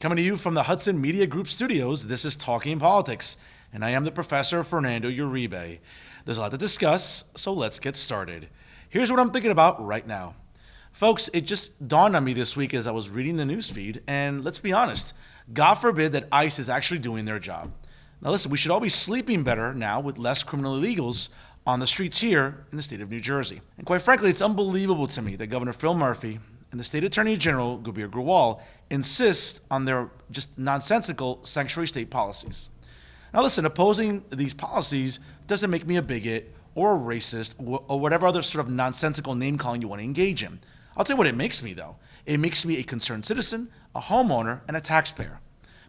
Coming to you from the Hudson Media Group studios, this is Talking Politics, and I am the Professor Fernando Uribe. There's a lot to discuss, so let's get started. Here's what I'm thinking about right now. Folks, it just dawned on me this week as I was reading the news feed, and let's be honest, God forbid that ICE is actually doing their job. Now listen, we should all be sleeping better now with less criminal illegals on the streets here in the state of New Jersey. And quite frankly, it's unbelievable to me that Governor Phil Murphy and the State Attorney General, Uribe Grewal, insist on their just nonsensical sanctuary state policies. Now listen, opposing these policies doesn't make me a bigot or a racist or whatever other sort of nonsensical name-calling you want to engage in. I'll tell you what it makes me, though. It makes me a concerned citizen, a homeowner, and a taxpayer.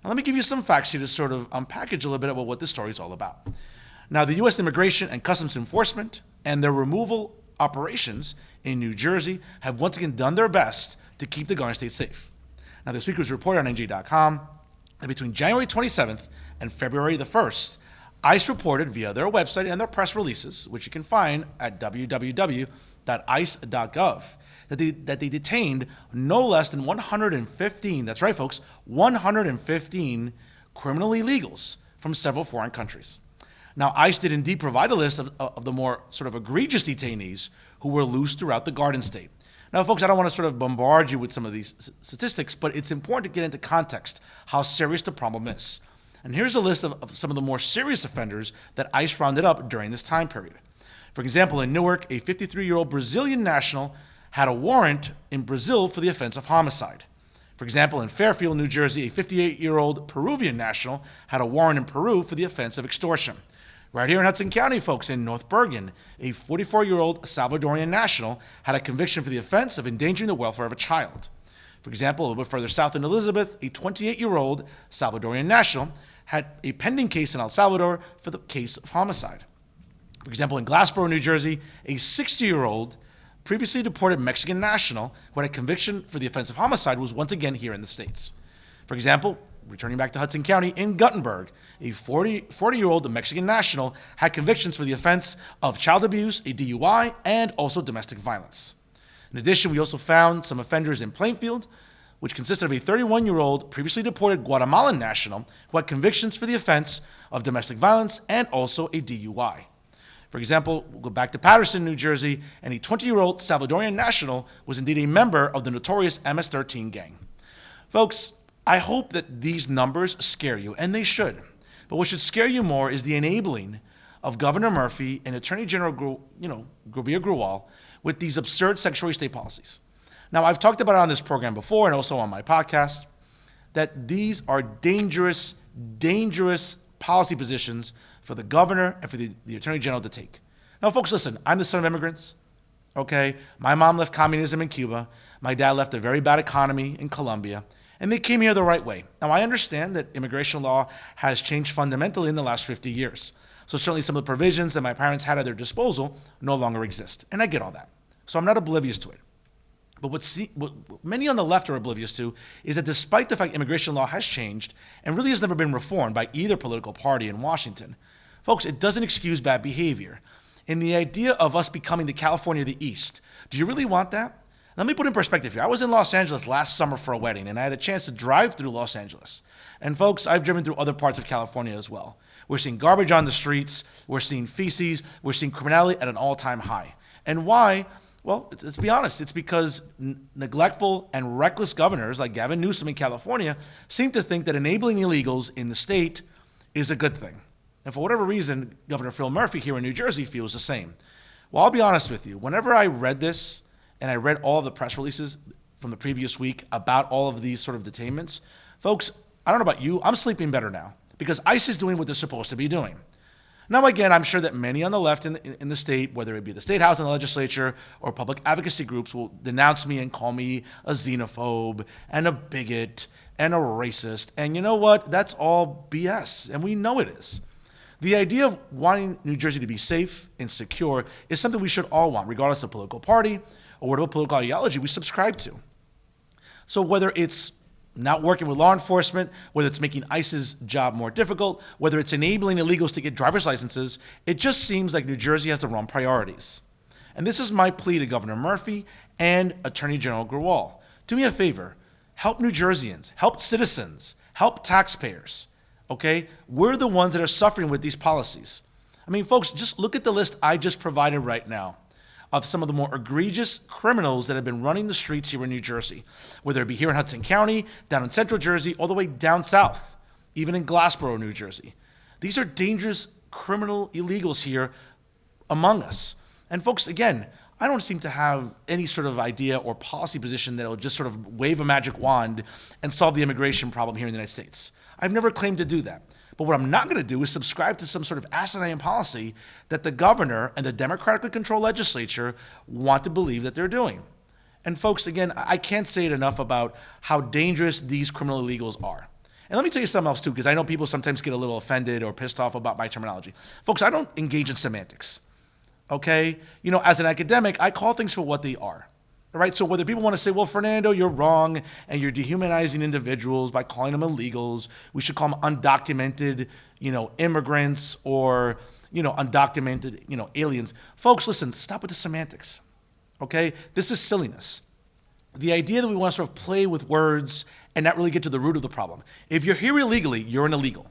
Now let me give you some facts here to sort of unpackage a little bit about what this story is all about. Now, the U.S. Immigration and Customs Enforcement and their removal operations in New Jersey have once again done their best to keep the Garden State safe. Now, this week was reported on NJ.com that between January 27th and February the 1st, ICE reported via their website and their press releases, which you can find at www.ice.gov, that they detained no less than 115, that's right, folks, 115 criminal illegals from several foreign countries. Now, ICE did indeed provide a list of the more sort of egregious detainees who were loose throughout the Garden State. Now, folks, I don't want to sort of bombard you with some of these statistics, but it's important to get into context how serious the problem is. And here's a list of some of the more serious offenders that ICE rounded up during this time period. For example, in Newark, a 53-year-old Brazilian national had a warrant in Brazil for the offense of homicide. For example, in Fairfield, New Jersey, a 58-year-old Peruvian national had a warrant in Peru for the offense of extortion. Right here in Hudson County, folks, in North Bergen, a 44-year-old Salvadorian national had a conviction for the offense of endangering the welfare of a child. For example, a little bit further south in Elizabeth, a 28-year-old Salvadorian national had a pending case in El Salvador for the case of homicide. For example, in Glassboro, New Jersey, a 60-year-old previously deported Mexican national who had a conviction for the offense of homicide was once again here in the States. For example, returning back to Hudson County, in Guttenberg, a 40-year-old Mexican national had convictions for the offense of child abuse, a DUI, and also domestic violence. In addition, we also found some offenders in Plainfield, which consisted of a 31-year-old previously deported Guatemalan national who had convictions for the offense of domestic violence and also a DUI. For example, we'll go back to Patterson, New Jersey, and a 20-year-old Salvadorian national was indeed a member of the notorious MS-13 gang. Folks, I hope that these numbers scare you, and they should. But what should scare you more is the enabling of Governor Murphy and Attorney General Uribe Grewal with these absurd sanctuary state policies. Now, I've talked about it on this program before and also on my podcast, that these are dangerous, dangerous policy positions for the governor and for the Attorney General to take. Now, folks, listen, I'm the son of immigrants, okay? My mom left communism in Cuba. My dad left a very bad economy in Colombia. And they came here the right way. Now, I understand that immigration law has changed fundamentally in the last 50 years. So certainly some of the provisions that my parents had at their disposal no longer exist. And I get all that. So I'm not oblivious to it. But what many on the left are oblivious to is that despite the fact immigration law has changed and really has never been reformed by either political party in Washington, folks, it doesn't excuse bad behavior. And the idea of us becoming the California of the East, do you really want that? Let me put in perspective here. I was in Los Angeles last summer for a wedding, and I had a chance to drive through Los Angeles. And folks, I've driven through other parts of California as well. We're seeing garbage on the streets. We're seeing feces. We're seeing criminality at an all-time high. And why? Well, let's be honest. It's because neglectful and reckless governors like Gavin Newsom in California seem to think that enabling illegals in the state is a good thing. And for whatever reason, Governor Phil Murphy here in New Jersey feels the same. Well, I'll be honest with you. Whenever I read this, and I read all of the press releases from the previous week about all of these sort of detainments, folks, I don't know about you, I'm sleeping better now because ICE is doing what they're supposed to be doing. Now, again, I'm sure that many on the left in the state, whether it be the state house and the legislature or public advocacy groups, will denounce me and call me a xenophobe and a bigot and a racist. And you know what? That's all BS, and we know it is. The idea of wanting New Jersey to be safe and secure is something we should all want, regardless of political party or whatever political ideology we subscribe to. So whether it's not working with law enforcement, whether it's making ICE's job more difficult, whether it's enabling illegals to get driver's licenses, it just seems like New Jersey has the wrong priorities. And this is my plea to Governor Murphy and Attorney General Grewal. Do me a favor. help New Jerseyans, help citizens, help taxpayers, okay? We're the ones that are suffering with these policies. I mean, folks, just look at the list I just provided right now of some of the more egregious criminals that have been running the streets here in New Jersey, whether it be here in Hudson County, down in Central Jersey, all the way down south, even in Glassboro, New Jersey. These are dangerous criminal illegals here among us. And folks, again, I don't seem to have any sort of idea or policy position that will just sort of wave a magic wand and solve the immigration problem here in the United States. I've never claimed to do that. But what I'm not going to do is subscribe to some sort of asinine policy that the governor and the democratically controlled legislature want to believe that they're doing. And folks, again, I can't say it enough about how dangerous these criminal illegals are. And let me tell you something else too, because I know people sometimes get a little offended or pissed off about my terminology. Folks, I don't engage in semantics. Okay? You know, as an academic, I call things for what they are. All right? So whether people want to say, well, Fernando, you're wrong and you're dehumanizing individuals by calling them illegals, we should call them undocumented, immigrants or, undocumented, aliens. Folks, listen, stop with the semantics. Okay? This is silliness. The idea that we want to sort of play with words and not really get to the root of the problem. If you're here illegally, you're an illegal.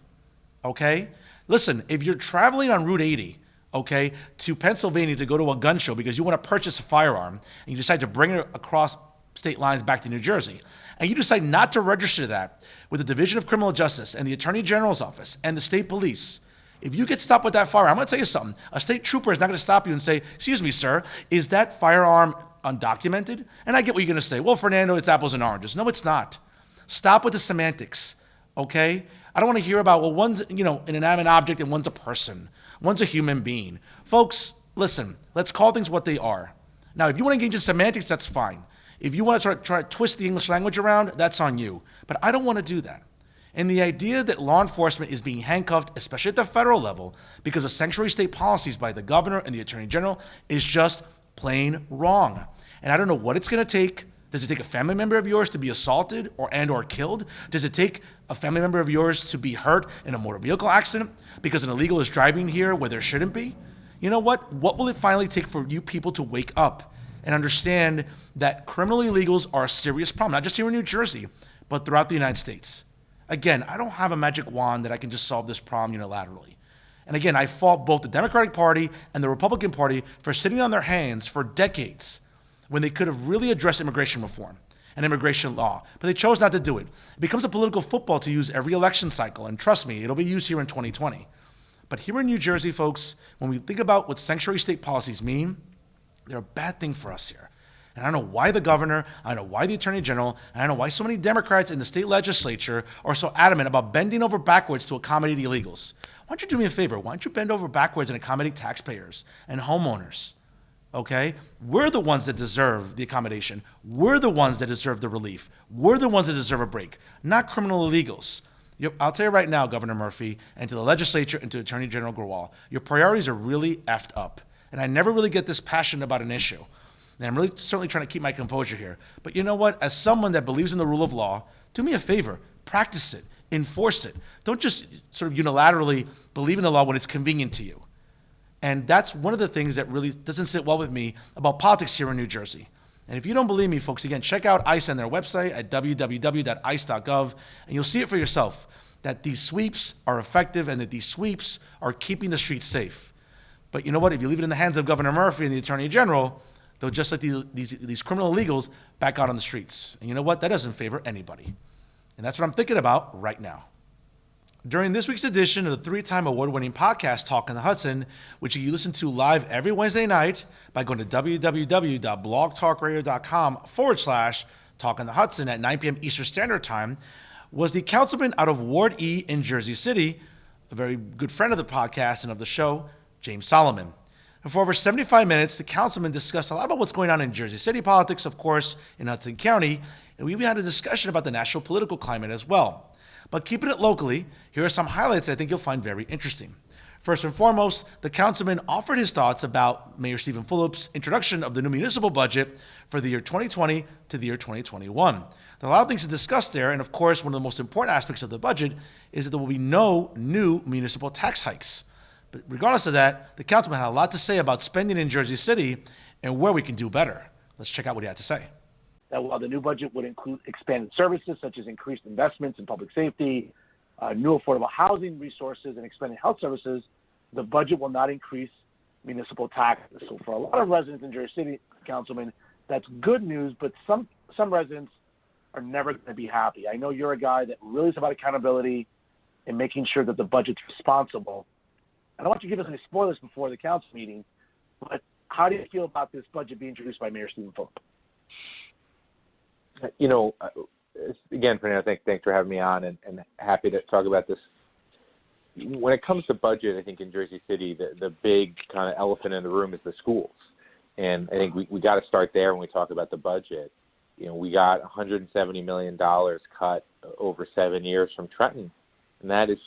Okay? Listen, if you're traveling on Route 80, okay, to Pennsylvania to go to a gun show because you want to purchase a firearm and you decide to bring it across state lines back to New Jersey, and you decide not to register that with the Division of Criminal Justice and the Attorney General's office and the state police, if you get stopped with that firearm, I'm going to tell you something. A state trooper is not going to stop you and say, excuse me, sir, is that firearm undocumented? And I get what you're going to say. Well, Fernando, it's apples and oranges. No, it's not. Stop with the semantics, okay? I don't want to hear about, well, one's, an inanimate object and one's a person. One's a human being. Folks, listen, let's call things what they are. Now, if you want to engage in semantics, that's fine. If you want to try to twist the English language around, that's on you. But I don't want to do that. And the idea that law enforcement is being handcuffed, especially at the federal level, because of sanctuary state policies by the governor and the attorney general is just plain wrong. And I don't know what it's going to take. Does it take a family member of yours to be assaulted or killed? Does it take a family member of yours to be hurt in a motor vehicle accident because an illegal is driving here where there shouldn't be? You know what? What will it finally take for you people to wake up and understand that criminal illegals are a serious problem, not just here in New Jersey, but throughout the United States? Again, I don't have a magic wand that I can just solve this problem unilaterally. And again, I fault both the Democratic Party and the Republican Party for sitting on their hands for decades when they could have really addressed immigration reform and immigration law, but they chose not to do it. It becomes a political football to use every election cycle, and trust me, it'll be used here in 2020. But here in New Jersey, folks, when we think about what sanctuary state policies mean, they're a bad thing for us here. And I don't know why the governor, I don't know why the attorney general, and I don't know why so many Democrats in the state legislature are so adamant about bending over backwards to accommodate illegals. Why don't you do me a favor? Why don't you bend over backwards and accommodate taxpayers and homeowners? Okay? We're the ones that deserve the accommodation. We're the ones that deserve the relief. We're the ones that deserve a break, not criminal illegals. I'll tell you right now, Governor Murphy, and to the legislature and to Attorney General Grewal, your priorities are really effed up. And I never really get this passionate about an issue. And I'm really certainly trying to keep my composure here. But you know what? As someone that believes in the rule of law, do me a favor. Practice it. Enforce it. Don't just sort of unilaterally believe in the law when it's convenient to you. And that's one of the things that really doesn't sit well with me about politics here in New Jersey. And if you don't believe me, folks, again, check out ICE and their website at www.ice.gov, and you'll see it for yourself that these sweeps are effective and that these sweeps are keeping the streets safe. But you know what? If you leave it in the hands of Governor Murphy and the Attorney General, they'll just let these criminal illegals back out on the streets. And you know what? That doesn't favor anybody. And that's what I'm thinking about right now. During this week's edition of the 3-time award-winning podcast, Talking the Hudson, which you can listen to live every Wednesday night by going to www.blogtalkradio.com/Talking the Hudson at 9 p.m. Eastern Standard Time, was the councilman out of Ward E in Jersey City, a very good friend of the podcast and of the show, James Solomon. And for over 75 minutes, the councilman discussed a lot about what's going on in Jersey City politics, of course, in Hudson County, and we even had a discussion about the national political climate as well. But keeping it locally, here are some highlights I think you'll find very interesting. First and foremost, the councilman offered his thoughts about Mayor Stephen Fulop's introduction of the new municipal budget for the year 2020 to the year 2021. There are a lot of things to discuss there, and of course, one of the most important aspects of the budget is that there will be no new municipal tax hikes. But regardless of that, the councilman had a lot to say about spending in Jersey City and where we can do better. Let's check out what he had to say. that while the new budget would include expanded services such as increased investments in public safety, new affordable housing resources, and expanded health services, the budget will not increase municipal taxes. So for a lot of residents in Jersey City, Councilman, that's good news, but some residents are never going to be happy. I know you're a guy that really is about accountability and making sure that the budget's responsible. I don't want you to give us any spoilers before the council meeting, but how do you feel about this budget being introduced by Mayor Stephen Phillips? Again, Fernando, thanks for having me on, and happy to talk about this. When it comes to budget, I think in Jersey City, the big kind of elephant in the room is the schools. And I think we got to start there when we talk about the budget. We got $170 million cut over 7 years from Trenton. And that is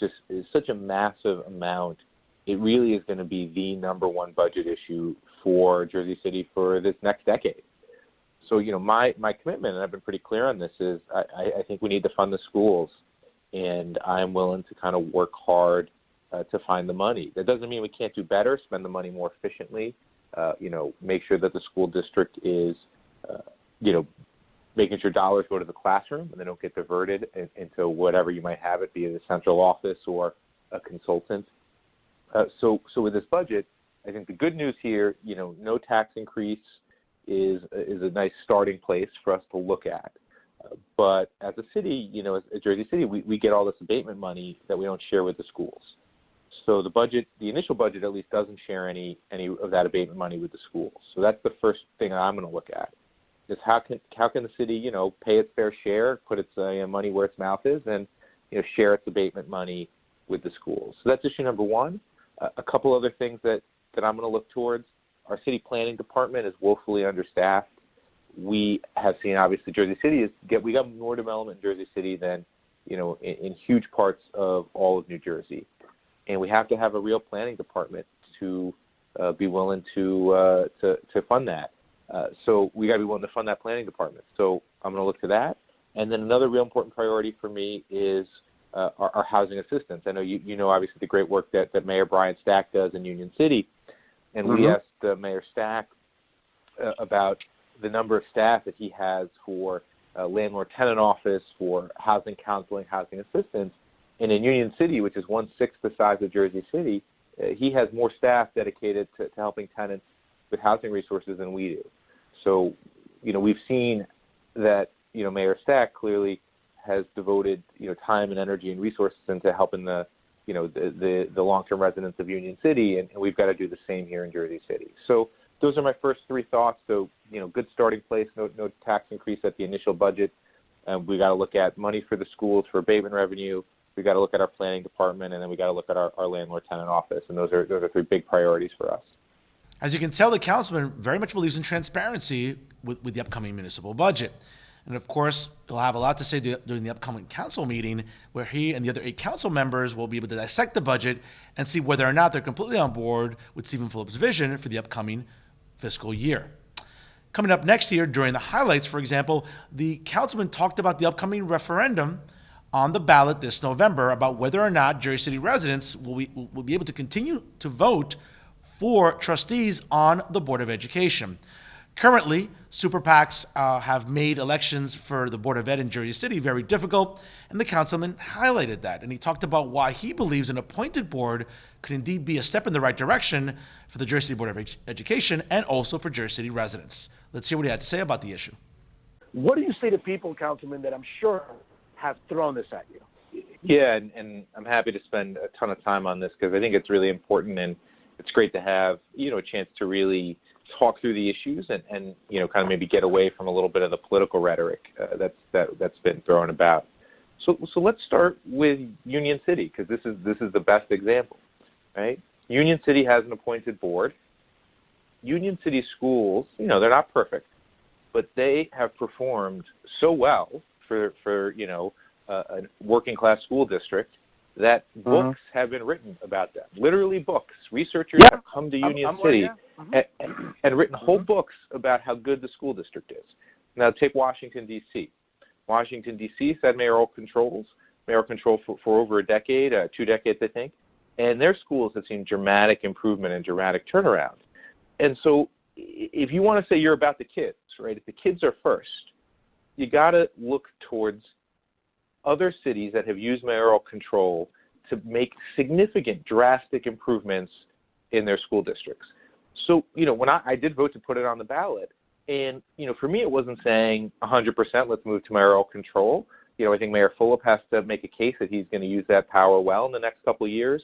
such a massive amount. It really is going to be the number one budget issue for Jersey City for this next decade. So, my commitment, and I've been pretty clear on this, is I think we need to fund the schools. And I'm willing to kind of work hard to find the money. That doesn't mean we can't do better, spend the money more efficiently, make sure that the school district is, making sure dollars go to the classroom and they don't get diverted into whatever you might have it, be it a central office or a consultant. So with this budget, I think the good news here, no tax increase is a nice starting place for us to look at. But as a city, as Jersey City, we get all this abatement money that we don't share with the schools. So the initial budget at least doesn't share any of that abatement money with the schools. So that's the first thing I'm going to look at, is how can the city, pay its fair share, put its money where its mouth is, and share its abatement money with the schools. So that's issue number one. A couple other things that I'm going to look towards. Our city planning department is woefully understaffed. We have seen, obviously, Jersey City we got more development in Jersey City than, in huge parts of all of New Jersey. And we have to have a real planning department to be willing to fund that. So we got to be willing to fund that planning department. So I'm going to look to that. And then another real important priority for me is our housing assistance. I know you know, obviously, the great work that Mayor Brian Stack does in Union City. And we asked Mayor Stack about the number of staff that he has for landlord-tenant office, for housing counseling, housing assistance. And in Union City, which is 1/6 the size of Jersey City, he has more staff dedicated to helping tenants with housing resources than we do. So, we've seen that, Mayor Stack clearly has devoted, time and energy and resources into helping the long-term residents of Union City, and we've got to do the same here in Jersey City. So those are my first three thoughts. So, good starting place, no tax increase at the initial budget. We got to look at money for the schools for abatement revenue. We got to look at our planning department, and then we got to look at our landlord-tenant office. And those are three big priorities for us. As you can tell, the councilman very much believes in transparency with the upcoming municipal budget. And of course, he'll have a lot to say during the upcoming council meeting, where he and the other 8 council members will be able to dissect the budget and see whether or not they're completely on board with Stephen Phillips' vision for the upcoming fiscal year. Coming up next here, during the highlights, for example, the councilman talked about the upcoming referendum on the ballot this November about whether or not Jersey City residents will be able to continue to vote for trustees on the Board of Education. Currently, super PACs have made elections for the Board of Ed in Jersey City very difficult, and the councilman highlighted that. And he talked about why he believes an appointed board could indeed be a step in the right direction for the Jersey City Board of Education and also for Jersey City residents. Let's hear what he had to say about the issue. What do you say to people, Councilman, that I'm sure have thrown this at you? Yeah, and I'm happy to spend a ton of time on this because I think it's really important, and it's great to have, a chance to really talk through the issues and kind of maybe get away from a little bit of the political rhetoric that's been thrown about. So let's start with Union City, because this is the best example, right? Union City has an appointed board. Union City schools, they're not perfect, but they have performed so well for a working class school district that books have been written about them. Literally books. Researchers have come to Union City and written whole books about how good the school district is. Now take Washington, D.C. Washington, D.C. had mayoral control for over a decade, 2 decades, I think, and their schools have seen dramatic improvement and dramatic turnaround. And so if you want to say you're about the kids, right, if the kids are first, you got to look towards other cities that have used mayoral control to make significant, drastic improvements in their school districts. So, when I did vote to put it on the ballot, and, for me, it wasn't saying 100% let's move to mayoral control. I think Mayor Fulop has to make a case that he's going to use that power well in the next couple of years,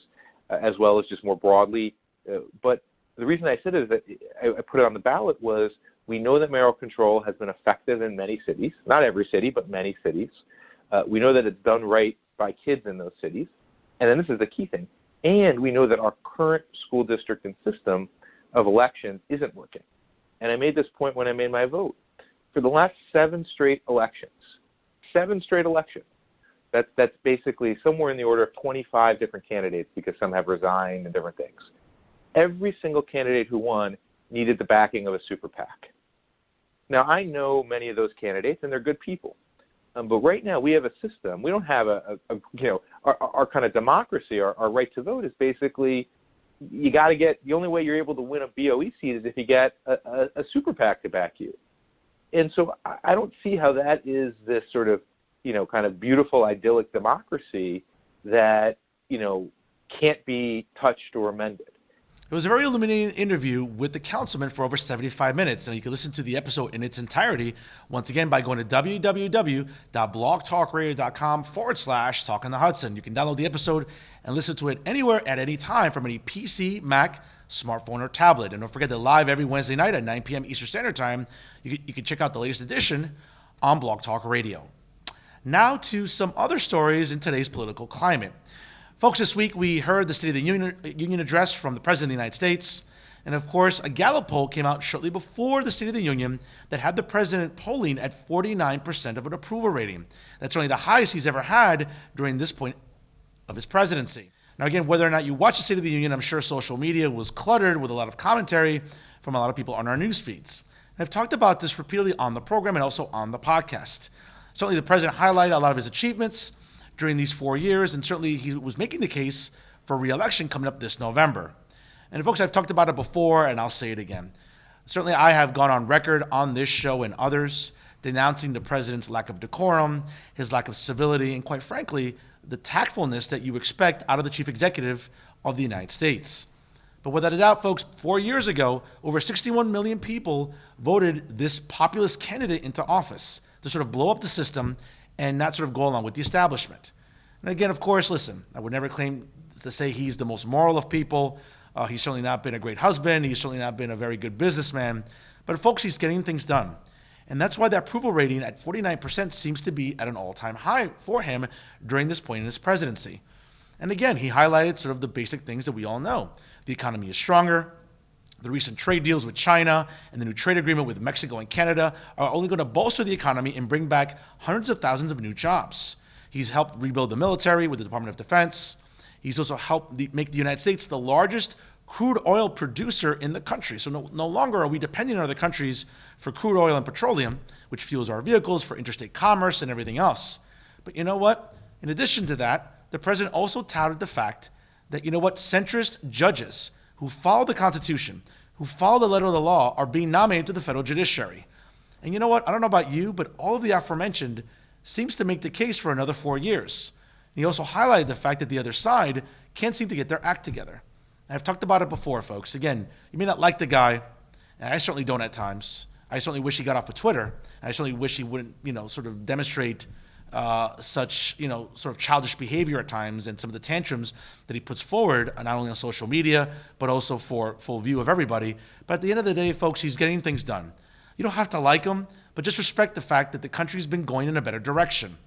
as well as just more broadly. But the reason I said it is that I put it on the ballot was we know that mayoral control has been effective in many cities, not every city, but many cities. We know that it's done right by kids in those cities. And then this is the key thing. And we know that our current school district and system of elections isn't working. And I made this point when I made my vote. For the last 7 straight elections, that's basically somewhere in the order of 25 different candidates because some have resigned and different things. Every single candidate who won needed the backing of a super PAC. Now, I know many of those candidates, and they're good people. But right now, we have a system. We don't have our kind of democracy, our right to vote is basically you got to get, the only way you're able to win a BOE seat is if you get a super PAC to back you. And so I don't see how that is this sort of, kind of beautiful, idyllic democracy that, can't be touched or amended. It was a very illuminating interview with the councilman for over 75 minutes, and you can listen to the episode in its entirety, once again, by going to www.blogtalkradio.com/Talking to Hudson. You can download the episode and listen to it anywhere at any time from any PC, Mac, smartphone, or tablet. And don't forget that live every Wednesday night at 9 p.m. Eastern Standard Time, you can check out the latest edition on Blog Talk Radio. Now to some other stories in today's political climate. Folks, this week we heard the State of the Union address from the President of the United States. And of course, a Gallup poll came out shortly before the State of the Union that had the president polling at 49% of an approval rating. That's only the highest he's ever had during this point of his presidency. Now, again, whether or not you watch the State of the Union, I'm sure social media was cluttered with a lot of commentary from a lot of people on our news feeds. And I've talked about this repeatedly on the program and also on the podcast. Certainly, the president highlighted a lot of his achievements during these 4 years, and certainly he was making the case for re-election coming up this November. And folks, I've talked about it before, and I'll say it again. Certainly, I have gone on record on this show and others denouncing the president's lack of decorum, his lack of civility, and quite frankly, the tactfulness that you expect out of the chief executive of the United States. But without a doubt, folks, 4 years ago, over 61 million people voted this populist candidate into office to sort of blow up the system and not sort of go along with the establishment. And again, of course, listen, I would never claim to say he's the most moral of people. He's certainly not been a great husband. He's certainly not been a very good businessman. But folks, he's getting things done. And that's why the approval rating at 49% seems to be at an all-time high for him during this point in his presidency. And again, he highlighted sort of the basic things that we all know. The economy is stronger. The recent trade deals with China and the new trade agreement with Mexico and Canada are only going to bolster the economy and bring back hundreds of thousands of new jobs. He's helped rebuild the military with the Department of Defense. He's also helped make the United States the largest crude oil producer in the country. So no longer are we depending on other countries for crude oil and petroleum, which fuels our vehicles, for interstate commerce and everything else. But you know what? In addition to that, the president also touted the fact that, centrist judges who follow the Constitution, who follow the letter of the law, are being nominated to the federal judiciary. And you know what? I don't know about you, but all of the aforementioned seems to make the case for another 4 years. And he also highlighted the fact that the other side can't seem to get their act together. And I've talked about it before, folks. Again, you may not like the guy, and I certainly don't at times. I certainly wish he got off of Twitter, and I certainly wish he wouldn't, sort of demonstrate such, sort of childish behavior at times and some of the tantrums that he puts forward, not only on social media, but also for full view of everybody. But at the end of the day, folks, he's getting things done. You don't have to like him, but just respect the fact that the country's been going in a better direction.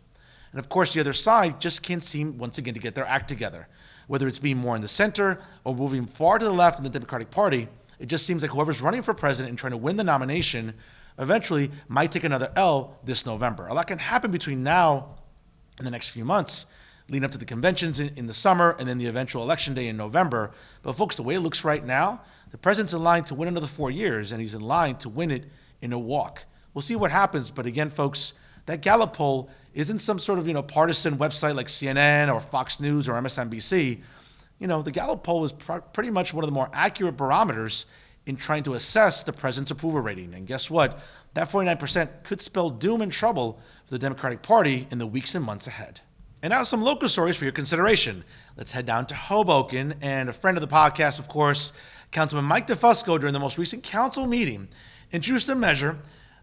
And of course, the other side just can't seem, once again, to get their act together. Whether it's being more in the center or moving far to the left in the Democratic Party, it just seems like whoever's running for president and trying to win the nomination eventually might take another L this November. A lot can happen between now and the next few months, leading up to the conventions in the summer and then the eventual election day in November. But folks, the way it looks right now, the president's in line to win another 4 years, and he's in line to win it in a walk. We'll see what happens. But again, folks, that Gallup poll isn't some sort of, partisan website like CNN or Fox News or MSNBC. The Gallup poll is pretty much one of the more accurate barometers in trying to assess the president's approval rating. And guess what? That 49% could spell doom and trouble for the Democratic Party in the weeks and months ahead. And now some local stories for your consideration. Let's head down to Hoboken. And a friend of the podcast, of course, Councilman Mike DeFusco, during the most recent council meeting, introduced a measure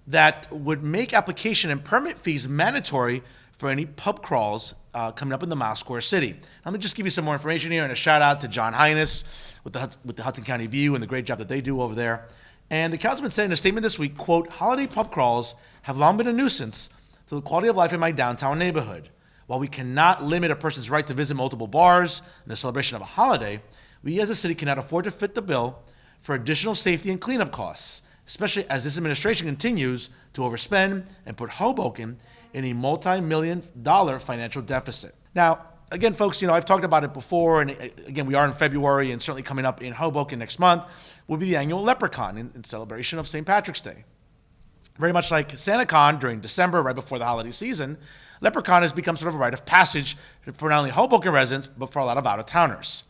that would make application and permit fees mandatory for any pub crawls coming up in the Mile Square City. Let me just give you some more information here, and a shout out to John Highness with the Hudson County View and the great job that they do over there. And the councilman said in a statement this week, quote, "Holiday pub crawls have long been a nuisance to the quality of life in my downtown neighborhood. While we cannot limit a person's right to visit multiple bars in the celebration of a holiday, we as a city cannot afford to fit the bill for additional safety and cleanup costs, especially as this administration continues to overspend and put Hoboken in a multi-million-dollar financial deficit." Now, again, folks, I've talked about it before, and again, we are in February, and certainly coming up in Hoboken next month will be the annual Leprechaun in celebration of St. Patrick's Day. Very much like SantaCon during December, right before the holiday season, Leprechaun has become sort of a rite of passage for not only Hoboken residents, but for a lot of out-of-towners.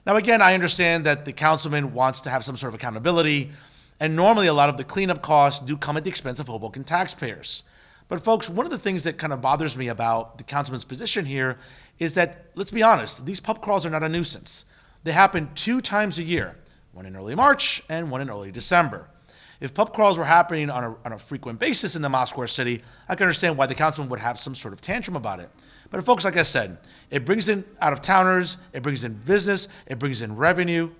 Now, again, I understand that the councilman wants to have some sort of accountability, and normally a lot of the cleanup costs do come at the expense of Hoboken taxpayers. But folks, one of the things that kind of bothers me about the councilman's position here is that, let's be honest, these pub crawls are not a nuisance. They happen 2 times a year, one in early March and one in early December. If pub crawls were happening on a frequent basis in the Mile Square City, I can understand why the councilman would have some sort of tantrum about it. But folks, like I said, it brings in out-of-towners, it brings in business, it brings in revenue,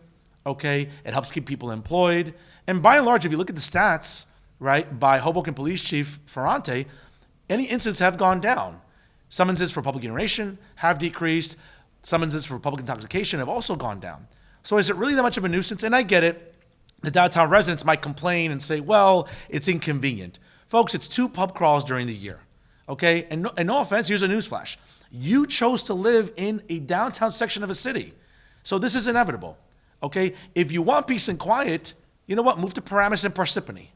okay? It helps keep people employed. And by and large, if you look at the stats, right, by Hoboken Police Chief Ferrante, any incidents have gone down. Summonses for public urination have decreased. Summonses for public intoxication have also gone down. So is it really that much of a nuisance? And I get it. The downtown residents might complain and say, well, it's inconvenient. Folks, it's 2 pub crawls during the year, okay? And no offense, here's a newsflash. You chose to live in a downtown section of a city. So this is inevitable, okay? If you want peace and quiet, you know what? Move to Paramus and Parsippany.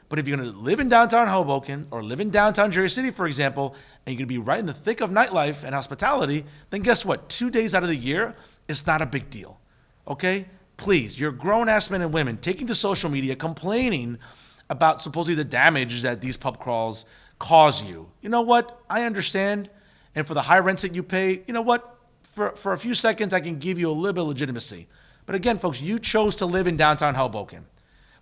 But if you're going to live in downtown Hoboken or live in downtown Jersey City, for example, and you're going to be right in the thick of nightlife and hospitality, then guess what? 2 days out of the year, it's not a big deal, okay? Please, you're grown-ass men and women taking to social media complaining about supposedly the damage that these pub crawls cause you. You know what? I understand. And for the high rents that you pay, you know what? For a few seconds, I can give you a little bit of legitimacy. But again, folks, you chose to live in downtown Hoboken.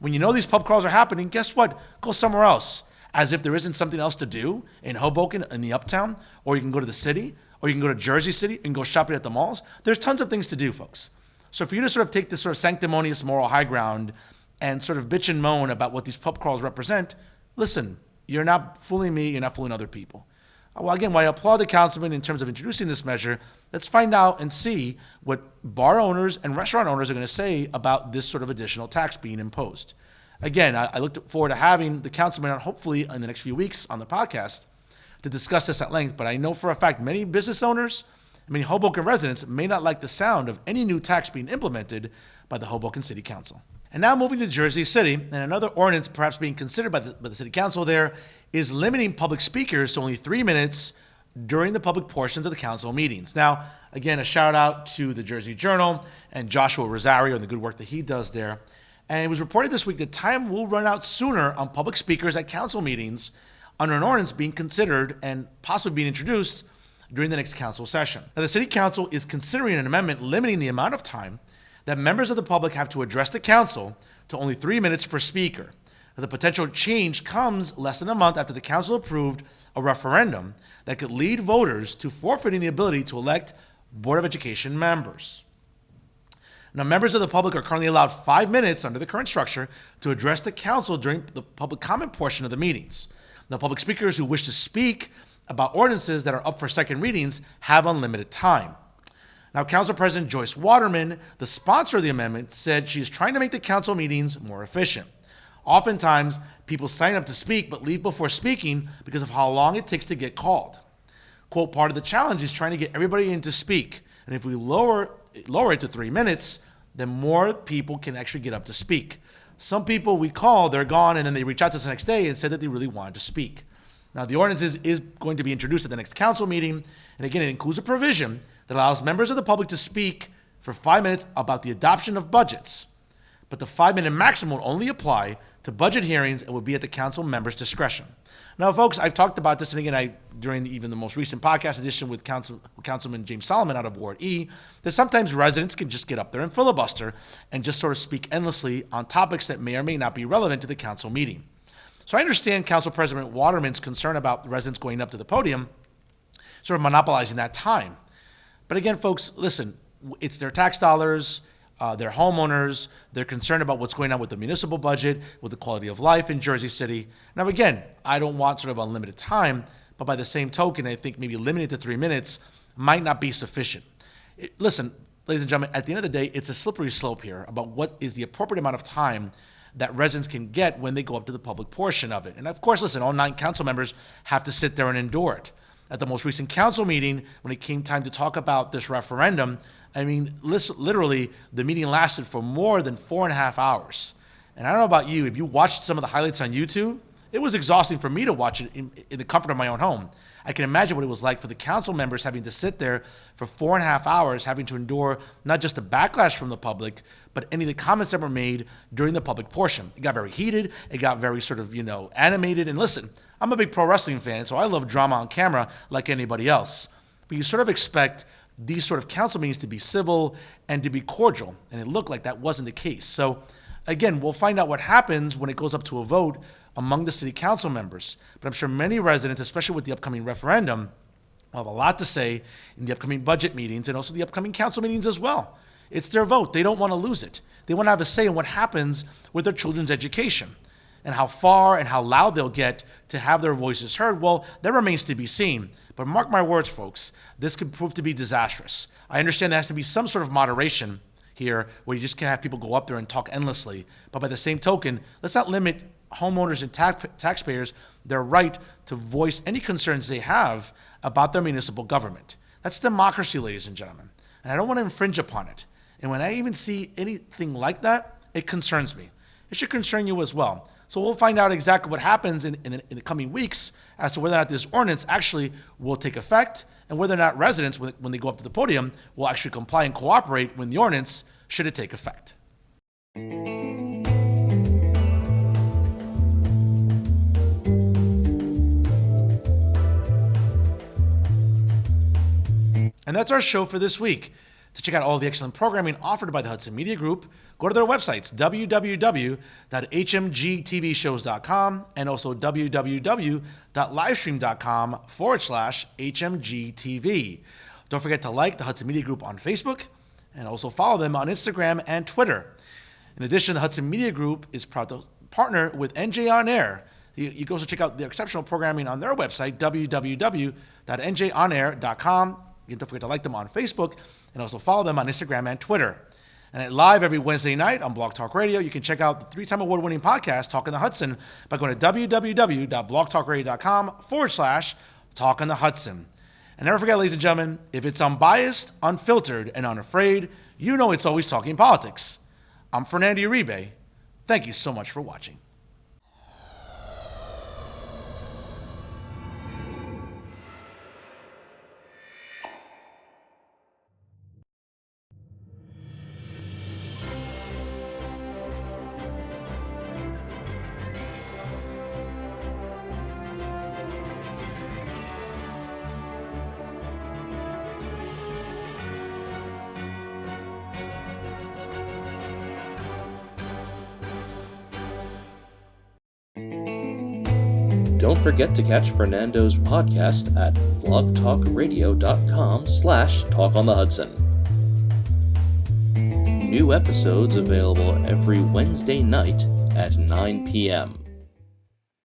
When you know these pub crawls are happening, guess what? Go somewhere else. As if there isn't something else to do in Hoboken, in the uptown, or you can go to the city, or you can go to Jersey City and go shopping at the malls. There's tons of things to do, folks. So for you to sort of take this sort of sanctimonious moral high ground and sort of bitch and moan about what these pub crawls represent, listen, you're not fooling me, you're not fooling other people. Well, again, while I applaud the councilman in terms of introducing this measure, let's find out and see what bar owners and restaurant owners are going to say about this sort of additional tax being imposed. Again, I look forward to having the councilman on, hopefully in the next few weeks on the podcast, to discuss this at length, but I know for a fact many business owners, many Hoboken residents may not like the sound of any new tax being implemented by the Hoboken City Council. And now moving to Jersey City, and another ordinance perhaps being considered by the City Council there is limiting public speakers to only 3 minutes during the public portions of the council meetings. Now, again, a shout out to the Jersey Journal and Joshua Rosario and the good work that he does there. And it was reported this week that time will run out sooner on public speakers at council meetings under an ordinance being considered and possibly being introduced during the next council session. Now, the City Council is considering an amendment limiting the amount of time that members of the public have to address the council to only 3 minutes per speaker. Now, the potential change comes less than a month after the council approved a referendum that could lead voters to forfeiting the ability to elect Board of Education members. Now, members of the public are currently allowed 5 minutes under the current structure to address the council during the public comment portion of the meetings. Now, public speakers who wish to speak about ordinances that are up for second readings have unlimited time. Now, Council President Joyce Waterman, the sponsor of the amendment, said she is trying to make the council meetings more efficient. Oftentimes, people sign up to speak but leave before speaking because of how long it takes to get called. Quote, part of the challenge is trying to get everybody in to speak. And if we lower it to 3 minutes, then more people can actually get up to speak. Some people we call, they're gone, and then they reach out to us the next day and said that they really wanted to speak. Now, the ordinance is going to be introduced at the next council meeting, and again, it includes a provision that allows members of the public to speak for 5 minutes about the adoption of budgets. but the 5-minute maximum will only apply to budget hearings and will be at the council members' discretion. Now, folks, I've talked about this, and again, during even the most recent podcast edition with Councilman James Solomon out of Ward E, that sometimes residents can just get up there and filibuster and just sort of speak endlessly on topics that may or may not be relevant to the council meeting. So I understand Council President Waterman's concern about residents going up to the podium, sort of monopolizing that time. But again, folks, listen, it's their tax dollars. They're homeowners. They're concerned about what's going on with the municipal budget, with the quality of life in Jersey City. Now, again, I don't want sort of unlimited time, but by the same token, I think maybe limited to 3 minutes might not be sufficient. Listen, ladies and gentlemen, at the end of the day, it's a slippery slope here about what is the appropriate amount of time that residents can get when they go up to the public portion of it. And of course, listen, all 9 council members have to sit there and endure it. At the most recent council meeting, when it came time to talk about this referendum, I mean, literally, the meeting lasted for more than 4.5 hours. And I don't know about you, if you watched some of the highlights on YouTube, it was exhausting for me to watch it in the comfort of my own home. I can imagine what it was like for the council members having to sit there for 4.5 hours, having to endure not just the backlash from the public, but any of the comments that were made during the public portion. It got very heated. It got very sort of, animated. And listen, I'm a big pro wrestling fan, so I love drama on camera like anybody else. But you sort of expect these sort of council meetings to be civil and to be cordial, and it looked like that wasn't the case. So again, we'll find out what happens when it goes up to a vote among the city council members. But I'm sure many residents, especially with the upcoming referendum, will have a lot to say in the upcoming budget meetings and also the upcoming council meetings as well. It's their vote. They don't want to lose it. They want to have a say in what happens with their children's education and how far and how loud they'll get to have their voices heard. Well, that remains to be seen. But mark my words, folks, this could prove to be disastrous. I understand there has to be some sort of moderation here where you just can't have people go up there and talk endlessly. But by the same token, let's not limit homeowners and taxpayers their right to voice any concerns they have about their municipal government. That's democracy, ladies and gentlemen. And I don't want to infringe upon it. And when I even see anything like that, it concerns me. It should concern you as well. So we'll find out exactly what happens in the coming weeks as to whether or not this ordinance actually will take effect and whether or not residents, when they go up to the podium, will actually comply and cooperate when the ordinance should it take effect. And that's our show for this week. To check out all the excellent programming offered by the Hudson Media Group, go to their websites, www.hmgtvshows.com and also www.livestream.com/HMGTV. Don't forget to like the Hudson Media Group on Facebook and also follow them on Instagram and Twitter. In addition, the Hudson Media Group is proud to partner with NJ On Air. You can also check out their exceptional programming on their website, www.njonair.com. Again, don't forget to like them on Facebook and also follow them on Instagram and Twitter. And at live every Wednesday night on Blog Talk Radio, you can check out the 3-time award-winning podcast, Talk on the Hudson, by going to www.blogtalkradio.com/Talk on the Hudson. And never forget, ladies and gentlemen, if it's unbiased, unfiltered, and unafraid, you know it's always talking politics. I'm Fernando Uribe. Thank you so much for watching. Don't forget to catch Fernando's podcast at blogtalkradio.com/talkonthehudson. New episodes available every Wednesday night at 9 p.m.